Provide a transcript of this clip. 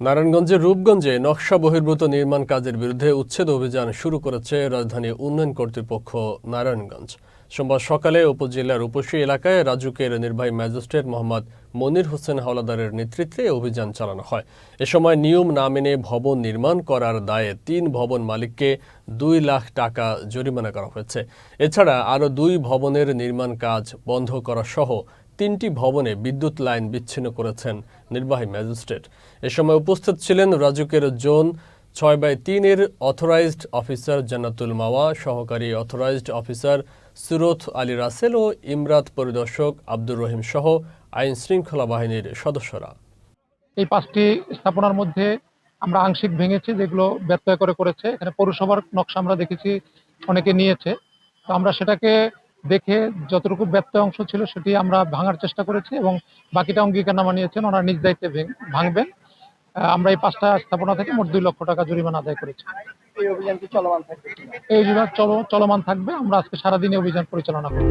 নারায়ণগঞ্জের রূপগঞ্জে নকশা বহির্ভূত নির্মাণ কাজের বিরুদ্ধে উচ্ছেদ অভিযান শুরু করেছে রাজধানী উন্নয়ন কর্তৃপক্ষ নারায়ণগঞ্জ। সোমবার সকালে উপজেলার রূপসী এলাকায় রাজুকের নির্বাহী ম্যাজিস্ট্রেট মোহাম্মদ মনির হোসেন হাওলাদারের নেতৃত্বে অভিযান চালানো হয়। এ সময় নিয়ম না মেনে ভবন নির্মাণ করার দায়ে ৩ ভবন মালিককে ২ লাখ টাকা জরিমানা করা হয়েছে। এছাড়া আরও ২ ভবনের নির্মাণ কাজ বন্ধ করা সহ ৩টি ভবনে বিদ্যুৎ লাইন বিচ্ছিন্ন করেছেন নির্বাহী ম্যাজিস্ট্রেট। এ সময় উপস্থিত ছিলেন রাজুকের জোন ৬/৩-এর অথরাইজড অফিসার জান্নাতুল মাওয়া, সহকারী অথরাইজড অফিসার সুরত আলী রাসেল ও ইমরাত পরিদর্শক আব্দুর রহিম সহ আইন শৃঙ্খলা বাহিনীর সদস্যরা। এই 5টি স্থাপনার মধ্যে আমরা আংশিক ভেঙেছি, যেগুলো ব্যত্যয় করেছে। এখানে পৌরসভার নকশা আমরা দেখেছি অনেকে নিয়েছে, তো আমরা সেটাকে দেখে যতটুকু ব্যত্যয় অংশ ছিল সেটি আমরা ভাঙার চেষ্টা করেছি এবং বাকিটা অঙ্গীকারনামা নিয়েছেন, ওনারা নিজ দায়িত্বে ভাঙবেন। আমরা এই 5টা স্থাপনা থেকে মোট 2 লক্ষ টাকা জরিমানা আদায় করেছি। এই অভিযান কি চলমান থাকবে? এই অভিযান চলমান থাকবে। আমরা আজকে সারাদিন অভিযান পরিচালনা করব।